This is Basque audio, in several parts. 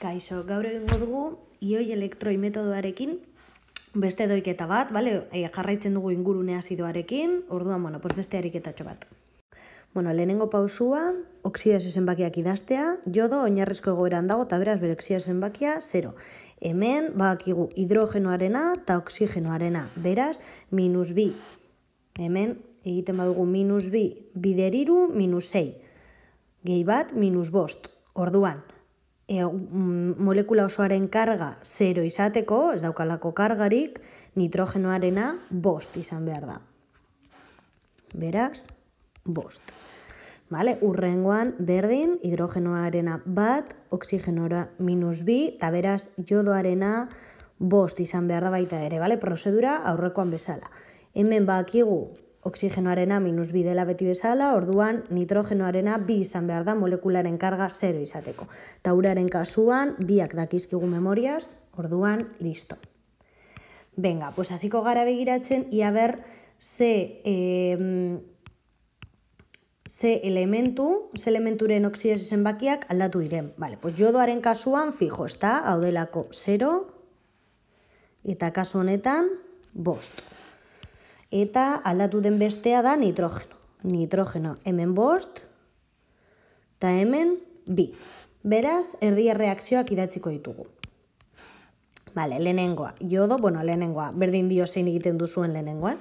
Kaixo, gaur egingo dugu ioi elektroi metodoarekin beste doiketa bat, vale? Jarraitzen dugu ingurune azidoarekin, orduan, beste ariketatxo bat. Lehenengo pausua, oksidazio zenbakiak idaztea, jodo oinarrizko egoeran dago, eta beraz bere oksidazio zenbakia 0. Hemen, badakigu hidrogenoarena eta oksigenoarena, beraz, -2. Hemen, egiten badugu -2, bideriru, -6. Gehi bat, -5. Orduan, molekula osoaren karga 0 izateko, ez daukalako kargarik, nitrogenoarena 5 izan behar da. Beraz, 5. Vale? Urrengoan, berdin, hidrogenoarena 1, oxigenora -2, eta beraz, jodoarena 5 izan behar da baita ere, vale? Prozedura aurrekoan bezala. Hemen bakigu oksigenoarena -2 dela beti bezala, orduan nitrogenoarena 2 izan behar da molekularen karga 0 izateko. Eta uraren kasuan, biak dakizkigu memoriaz, orduan, listo. Venga, pues hasiko gara begiratzen, ia ber, ze elementuren oksidazio zenbakiak aldatu diren. Vale, pues jodoaren kasuan, fijo, ez da, hau delako 0, eta kasu honetan, 5. Eta aldatu den bestea da nitrogeno. Nitrogeno hemen 5, eta hemen 2. Beraz, erdi erreakzioak idatziko ditugu. Vale, lehenengoa, jodo, lehenengoa, berdin dio zein egiten duzuen lehenengoa.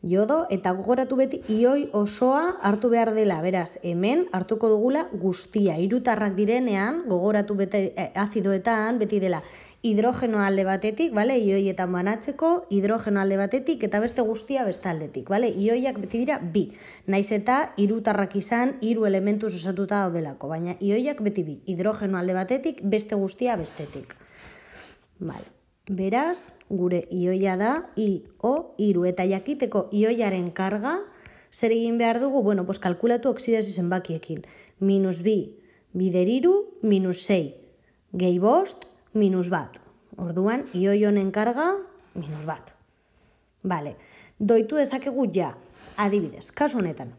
Jodo, eta gogoratu beti, ioi osoa hartu behar dela, beraz, hemen hartuko dugula guztia. Hirutarrak direnean, gogoratu beti azidoetan, beti dela, hidrogeno alde batetik, vale? Ioietan banatzeko, hidrogeno alde batetik eta beste guztia beste aldetik. Vale? Ioiak beti dira 2. Naiz eta hirutarrak izan 3 elementuz osatuta daudelako, baina ioiak beti 2. Hidrogeno alde batetik, beste guztia bestetik. Vale. Beraz, gure ioia da IO3 eta jakiteko ioiaren karga zer egin behar dugu? Pues kalkulatu oksidazio zenbakiekin. -2, bideriru, -6, gehi 5, -1. Orduan, ioi honen karga, -1. Vale. Doitu dezakegu ja. Adibidez, kasu honetan.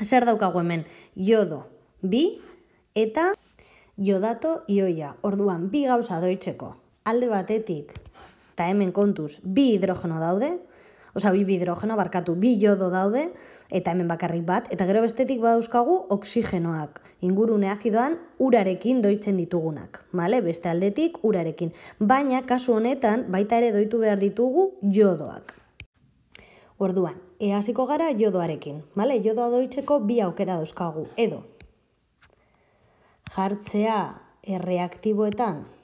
Zer daukagu hemen? Jodo 2 eta jodato ioia. Orduan, 2 gauza doitzeko. Alde batetik, eta hemen kontuz, 2 hidrogeno daude, 2 hidrogeno, 2 jodo daude, eta hemen bakarrik bat, eta gero bestetik badauzkagu oksigenoak, ingurune azidoan urarekin doitzen ditugunak, vale? Beste aldetik urarekin, baina kasu honetan baita ere doitu behar ditugu jodoak. Orduan, hasiko gara jodoarekin, vale? Jodoa doitzeko 2 aukera dauzkagu, edo jartzea erreaktiboetan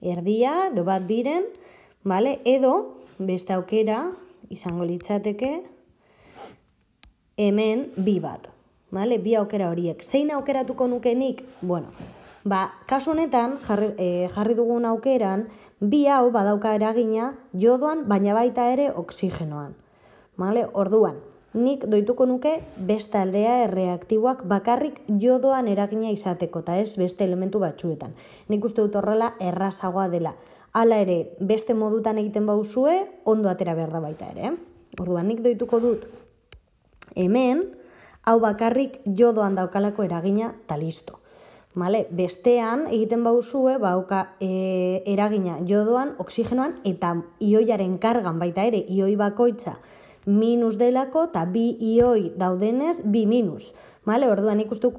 erdia, edo bat diren, vale? Edo, beste aukera, izango litzateke, hemen 2 bat. Vale? 2 aukera horiek. Zein aukeratuko nukenik? Kasu honetan, jarri dugun aukeran, 2 hau badauka eragina jodoan, baina baita ere oksigenoan. Vale? Orduan, nik doituko nuke beste aldea erreaktiboak bakarrik jodoan eragina izateko, eta ez beste elementu batzuetan. Nik uste dut horrela errazagoa dela. Hala ere, beste modutan egiten bauzue, ondo atera behar da baita ere. Orduan, nik doituko dut hemen, hau bakarrik jodoan daukalako eragina, eta listo. Vale? Bestean, egiten bauzue, eragina jodoan, oksigenoan, eta ioiaren kargan baita ere, ioi bakoitza, minus delako, eta 2 ioi daudenez, 2 minus. Vale? Orduan, nik uste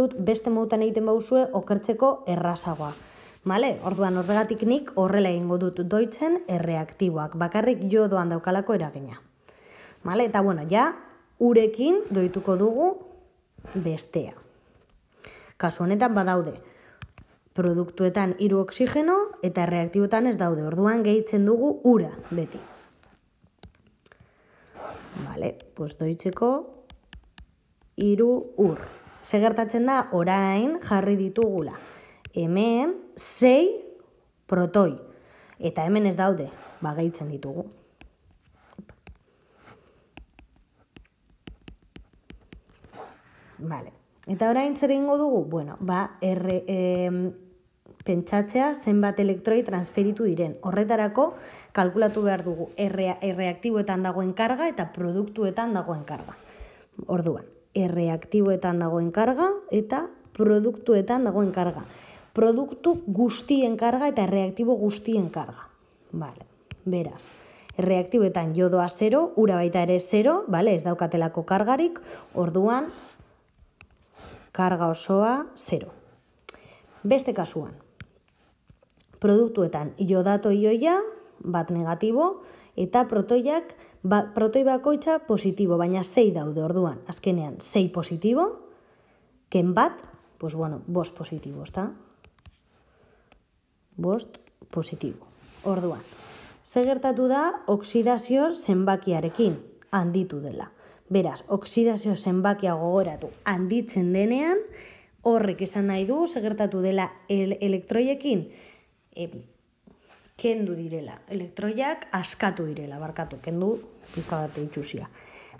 dut beste modutan egiten bauzue okertzeko errazagoa. Vale? Orduan, horregatik nik horrela egingo dut doitzen erreaktiboak, bakarrik jodoan daukalako eragina. Vale? Eta ja, urekin doituko dugu bestea. Kasu honetan badaude produktuetan 3 oksigeno eta erreaktiboetan ez daude. Orduan, gehitzen dugu ura beti. Vale, pues doitzeko 3 ur. Gertatzen da, orain jarri ditugula. Hemen 6 protoi. Eta hemen ez daude, gehitzen ditugu. Vale. Eta orain zer egingo dugu? Pentsatzea zenbat elektroi transferitu diren. Horretarako kalkulatu behar dugu erreaktiboetan dagoen karga eta produktuetan dagoen karga. Orduan, erreaktiboetan dagoen karga eta produktuetan dagoen karga. Produktu guztien karga eta erreaktibo guztien karga. Vale, beraz, erreaktiboetan jodoa 0, ura baita ere 0, vale, ez daukatelako kargarik, orduan karga osoa 0. Beste kasuan, produktuetan iodato ioia, bat negatibo, eta protoi bakoitza positibo, baina 6 daude orduan, azkenean 6 positibo, ken bat, pues bueno, 5 positibo, ezta? 5 positibo. Orduan, ze gertatu da oksidazio zenbakiarekin handitu dela. Beraz, oksidazio zenbakia gogoratu handitzen denean, horrek esan nahi du, ze gertatu dela elektroiekin, kendu direla. Elektroiak askatu direla, barkatu, kendu pizka bat itxusia.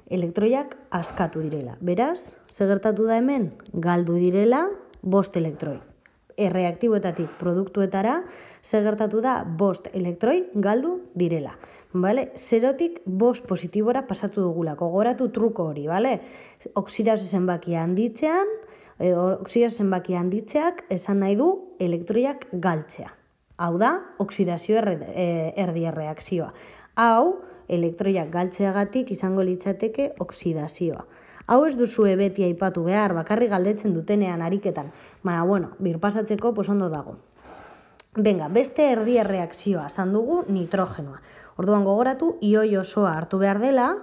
Elektroiak askatu direla. Beraz, ze gertatu da hemen? Galdu direla 5 elektroi. Erreaktiboetatik produktuetara, ze gertatu da 5 elektroi galdu direla. Vale? 0tik 5 positibora pasatu dugulako. Gogoratu truko hori, vale? Oksidazio zenbakia handitzean, oksidazio zenbakia handitzeak esan nahi du elektroiak galtzea. Hau da, oksidazio erdi erreakzioa. Hau, elektroiak galtzeagatik izango litzateke oksidazioa. Hau ez duzue beti aipatu behar, bakarrik galdetzen dutenean ariketan. Baina, bueno, birpasatzeko ondo dago. Benga, beste erdi erreakzioa, esan dugu nitrogenoa. Orduan gogoratu, ioi osoa hartu behar dela,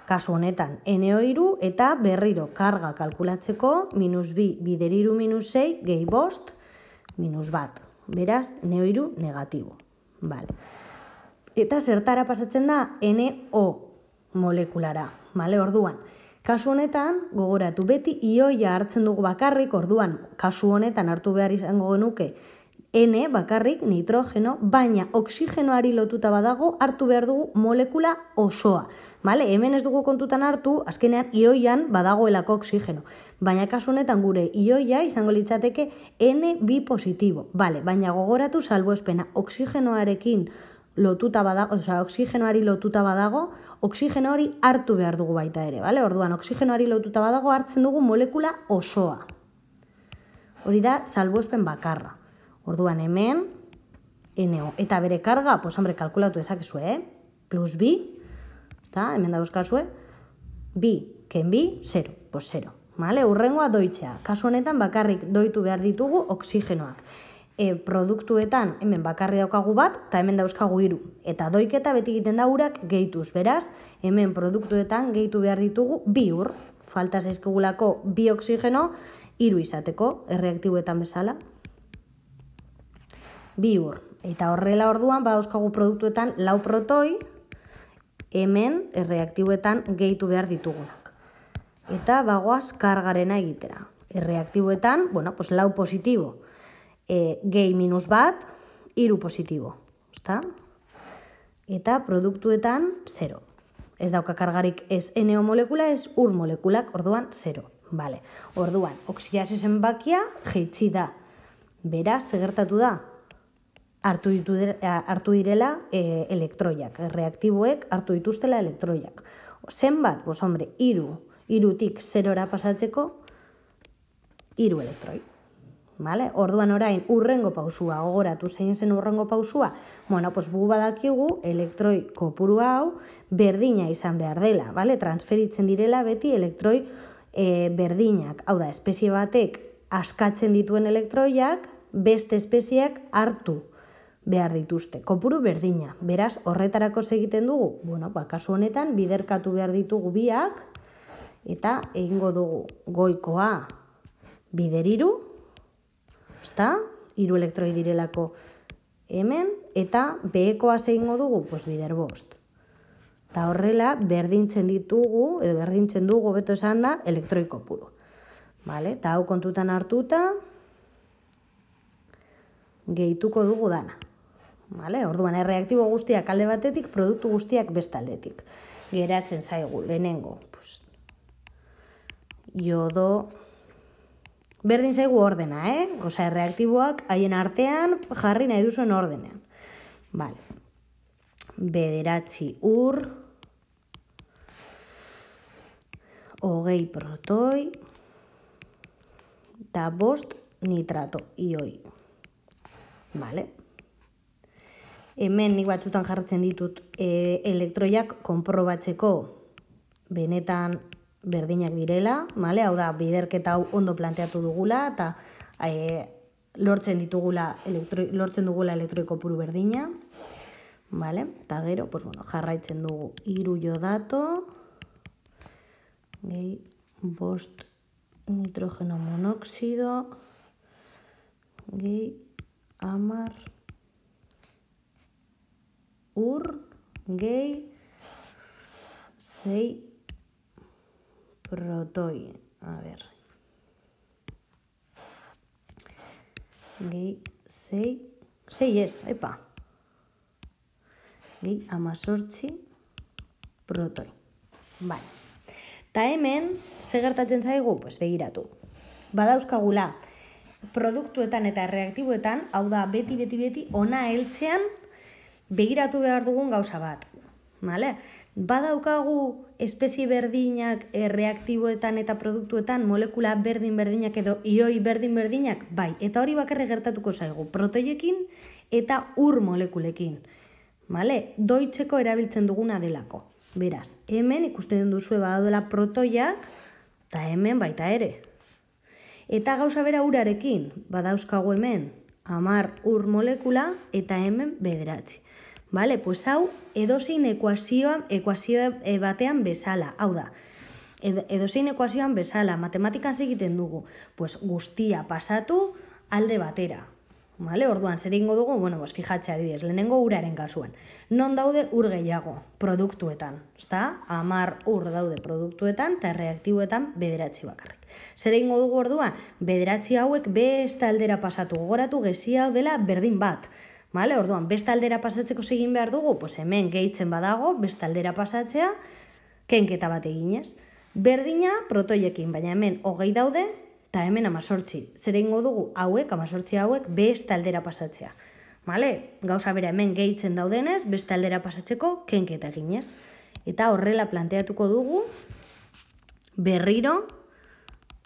kasu honetan NO3 eta berriro karga kalkulatzeko -2 bider 3 -6 gehi 5 -1. Beraz, NO3 negatibo. Vale. Eta zertara pasatzen da NO molekulara. Vale? Orduan, kasu honetan, gogoratu, beti ioia hartzen dugu bakarrik, orduan, kasu honetan hartu behar izango genuke N bakarrik nitrogeno, baina oksigenoari lotuta badago hartu behar dugu molekula osoa. Vale? Hemen ez dugu kontutan hartu, azkenean ioian badagoelako oksigeno. Baina kasu honetan gure ioia izango litzateke N2 positibo. Vale? Baina gogoratu salbuespena, oksigenoarekin lotuta badago, oksigenoari lotuta badago, oksigeno hori hartu behar dugu baita ere. Vale? Orduan, oksigenoari lotuta badago hartzen dugu molekula osoa. Hori da salbuespen bakarra. Orduan hemen, NO. Eta bere karga, pues hombre, kalkulatu ezakezue, plus bi, eta hemen dauzkazue, bi, ken bi, 0, pues 0. Vale? Urrengoa doitzea. Kasu honetan bakarrik doitu behar ditugu oksigenoak. Produktuetan hemen bakarri daukagu bat, eta hemen dauzkagu 3. Eta doiketa beti egiten da urak gehituz. Beraz, hemen produktuetan gehitu behar ditugu 2 ur. Falta zaizkigulako 2 oksigeno, 3 izateko, erreaktiboetan bezala. 2 ur. Eta horrela orduan, dauzkagu produktuetan 4 protoi, hemen erreaktiboetan gehitu behar ditugunak. Eta bagoaz kargarena egitera. Erreaktiboetan, bueno, pues 4 positibo. Gehi -1, 3 positibo. Eta produktuetan 0. Ez dauka kargarik ez NO molekula, ez ur molekulak, orduan 0. Vale. Orduan, oksidazio zenbakia jeitsi da. Beraz, gertatu da? Hartu direla elektroiak. Reaktiboek hartu dituztela elektroiak. Zenbat? Pues hombre, 3tik 0ra pasatzeko 3 elektroi. Vale? Orduan orain urrengo pausua, gogoratu zein zen urrengo pausua? Bueno, pues gu badakigu elektroi kopuru hau berdina izan behar dela, vale? Transferitzen direla beti elektroi berdinak. Hau da, espezie batek askatzen dituen elektroiak beste espezieak hartu behar dituzte. Kopuru berdina. Beraz, horretarako egiten dugu? Bueno, kasu honetan biderkatu behar ditugu biak eta egingo dugu goikoa bider 3, ezta? 3 elektroi direlako hemen, eta behekoa egingo dugu, pues bider 5. Eta horrela, berdintzen ditugu, edo berdintzen dugu, beto esan da, elektroi kopuru. Vale? Eta hau kontutan hartuta, gehituko dugu dana. Vale? Orduan, erreaktibo guztiak alde batetik, produktu guztiak beste aldetik. Geratzen zaigu, lehenengo, pues, jodo... Berdin zaigu ordena, Osa, erreaktiboak haien artean jarri nahi duzuen ordenean. Vale. 9 ur. hogei protoi, eta 5 nitrato ioi. Vale. Hemen nik batzutan jartzen ditut elektroiak konprobatzeko benetan berdinak direla, vale? Hau da, biderketa hau ondo planteatu dugula, eta lortzen dugula elektroi kopuru berdina, vale? Eta gero, pues bueno, jarraitzen dugu 3 iodato, gehi 5 nitrogeno monoxido, gehi 10 ur, gehi 6 protoi. A ver. Gehi 6 ez, epa. Gehi 18 protoi. Bai. Ta hemen, ze gertatzen zaigu? Pues begiratu. Badauzkagula produktuetan eta reaktiboetan, hau da beti ona heltzean begiratu behar dugun gauza bat. Vale? Badaukagu espezie berdinak reaktiboetan eta produktuetan molekula berdinak edo ioi berdinak, bai, eta hori bakarrik gertatuko zaigu, protoiekin eta ur molekulekin. Vale? Doitzeko erabiltzen duguna delako. Beraz, hemen ikusten duzue badaudela protoiak, eta hemen baita ere. Eta gauza bera urarekin, badauzkagu hemen 10 ur molekula eta hemen 9. Vale, pues hau edozein ekuazio batean bezala, hau da, edozein ekuazioan bezala, matematikan egiten dugu, pues guztia pasatu alde batera. Vale, orduan, zer egingo dugu? Bueno, pues fijatzea adibidez, lehenengo uraren kasuan. Non daude ur gehiago? Produktuetan, ezta? 10 ur daude produktuetan eta reaktiboetan 9 bakarrik. Zer egingo dugu orduan? 9 hauek beste aldera pasatu, gogoratu gezia hau dela berdin bat. Vale, orduan, beste aldera pasatzeko egin behar dugu, pues hemen gehitzen badago, beste aldera pasatzea, kenketa bat eginez. Berdina protoiekin, baina hemen 20 daude, eta hemen 18. Zer egingo dugu hauek, 18 hauek, beste aldera pasatzea. Vale? Gauza bera hemen gehitzen daudenez, beste aldera pasatzeko kenketa eginez. Eta horrela planteatuko dugu berriro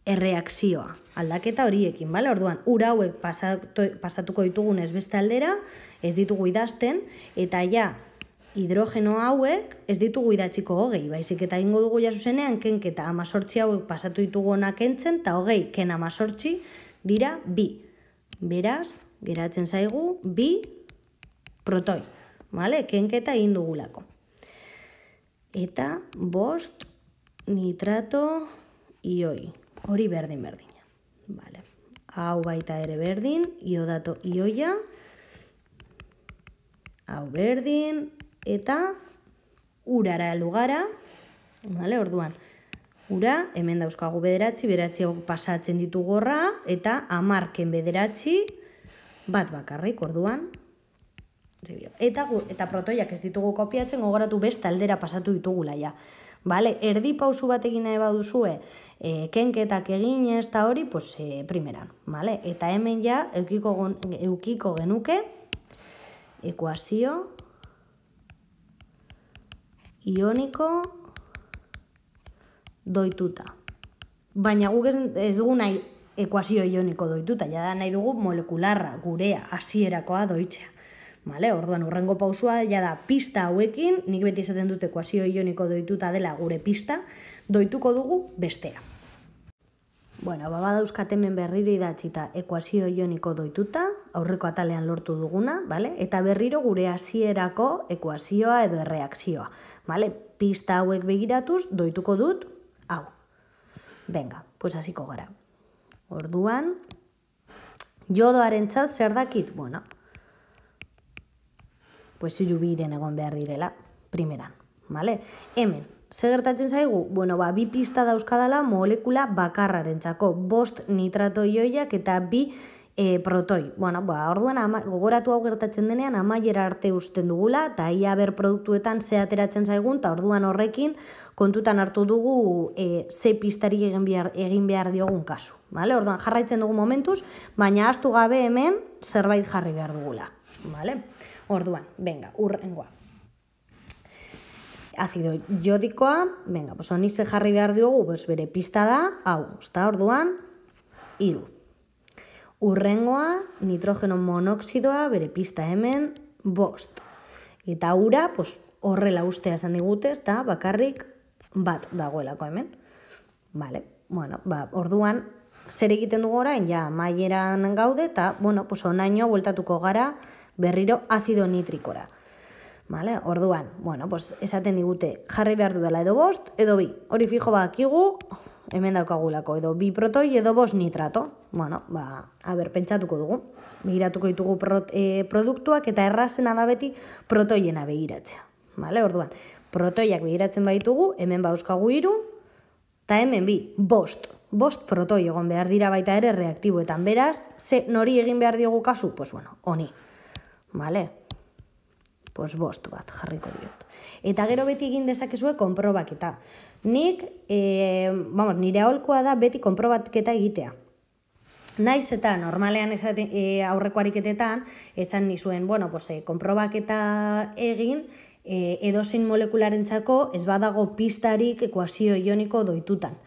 erreakzioa. Aldaketa horiekin, bale? Orduan, ur hauek pasatuko ditugunez beste aldera, ez ditugu idazten, eta ja, hidrogeno hauek ez ditugu idatziko 20, baizik eta egingo dugu ja zuzenean kenketa 18 hauek pasatu ditugu ona kentzen, eta 20 ken 18 dira 2. Beraz, geratzen zaigu 2 protoi, bale? Kenketa egin dugulako. Eta 5 nitrato ioi, hori berdina. Vale. Hau baita ere berdin, iodato ioia, hau berdin, eta urara lugara, vale, orduan, ura, hemen dauzkagu 9 hau pasatzen ditu gorra, eta 10 ken 9 bat bakarrik, orduan, eta protoiak ez ditugu kopiatzen, gogoratu beste aldera pasatu ditugula ja. Vale, erdi pausu bat egin nahi baduzue, kenketak eginez eta hori, pues, primeran. Vale? Eta hemen ja, eukiko genuke, ekuazio ioniko doituta. Baina guk ez dugu nahi ekuazio ioniko doituta, ja da nahi dugu molekularra, gurea, hasierakoa doitzea. Vale, orduan, urrengo pausua ja da pista hauekin, nik beti esaten dut ekuazio ioniko doituta dela gure pista, doituko dugu bestea. Bueno, badauzkat hemen berriro idatzita ekuazio ioniko doituta, aurreko atalean lortu duguna, vale? Eta berriro gure hasierako ekuazioa edo erreakzioa. Vale? Pista hauek begiratuz, doituko dut, hau. Venga, pues hasiko gara. Orduan, jodoarentzat zer dakit? Bueno, pues irubiren egon behar direla, primeran, vale? Hemen, ze gertatzen zaigu? Bueno, 2 pista dauzkadala molekula bakarrarentzako, 5 nitrato ioiak eta 2 protoi. Bueno, orduan, gogoratu hau gertatzen denean, amaiera arte usten dugula, eta ia ber produktuetan ze ateratzen zaigun, eta orduan horrekin kontutan hartu dugu ze pistari egin behar diogun kasu. Vale? Orduan, jarraitzen dugu momentuz, baina ahaztu gabe hemen zerbait jarri behar dugula. Vale? Orduan, venga, urrengoa. azido jodikoa, venga, pues honi ze jarri behar diogu, pues bere pista da, hau, ezta orduan, 3. Urrengoa, nitrogeno monoxidoa, bere pista hemen, 5. Eta ura, pues horrela ustea esan digute, ezta bakarrik bat dagoelako hemen. Vale, bueno, orduan, zer egiten dugu orain, ja, maieran gaude, eta, bueno, pues onaino bueltatuko gara berriro azido nitrikora. Vale, orduan, bueno, pues esaten digute jarri behar dudala edo 5 edo 2. Hori fijo badakigu, hemen daukagulako edo 2 protoi edo 5 nitrato. Bueno, pentsatuko dugu. Begiratuko ditugu produktuak eta errazena da beti protoiena begiratzea. Vale, orduan, protoiak begiratzen baitugu, hemen bauzkagu 3, eta hemen 2, 5. 5 protoi egon behar dira baita ere reaktiboetan. Beraz, nori egin behar diogu kasu? Pues bueno, honi. Vale? Pues 5 bat jarriko diot. Eta gero beti egin dezakezue konprobaketa. Nik, nire aholkoa da beti konprobaketa egitea. Naiz eta normalean aurreko ariketetan, esan nizuen, konprobaketa egin, edozein molekularentzako ez badago pistarik ekuazio ioniko doitutan.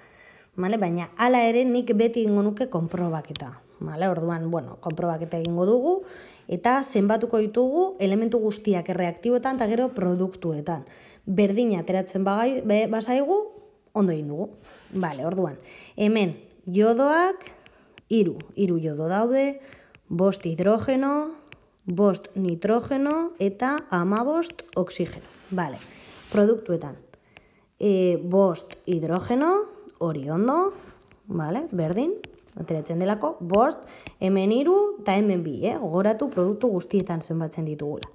Baina hala ere nik beti egingo nuke konprobaketa. Orduan, konprobaketa egingo dugu, eta zenbatuko ditugu elementu guztiak erreaktiboetan eta gero produktuetan. Berdina ateratzen bazaigu, ondo egin dugu. Orduan, hemen jodoak, 3 jodo daude, 5 hidrogeno, 5 nitrogeno eta 15 oksigeno. Produktuetan, 5 hidrogeno, hori ondo, berdin, ateratzen delako, 5, hemen 3 eta hemen 2, gogoratu produktu guztietan zenbatzen ditugula.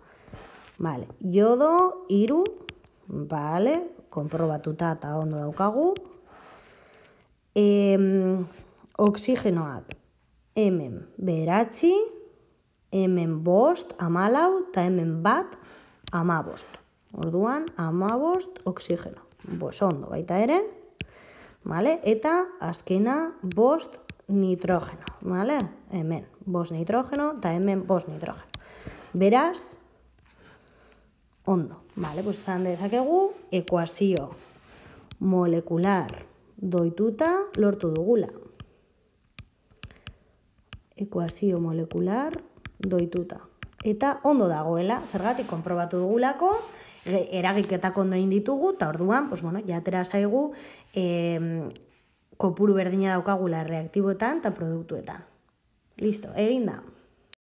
Jodo, 3, konprobatuta eta ondo daukagu. Oksigenoak, hemen 9, hemen 5, 14, eta hemen 1, 15. Orduan, 15 oksigeno. Ondo baita ere. Eta azkena 5 nitrogeno. Hemen 5 nitrogeno eta hemen 5 nitrogeno. Beraz, ondo. Esan dezakegu, ekuazio molekular doituta lortu dugula. Ekuazio molekular doituta. Eta ondo dagoela, zergatik konprobatu dugulako, eragiketak ondo egin ditugu, eta orduan, jatera zaigu, kopuru berdina daukagula reaktiboetan eta produktuetan. Listo, egin da.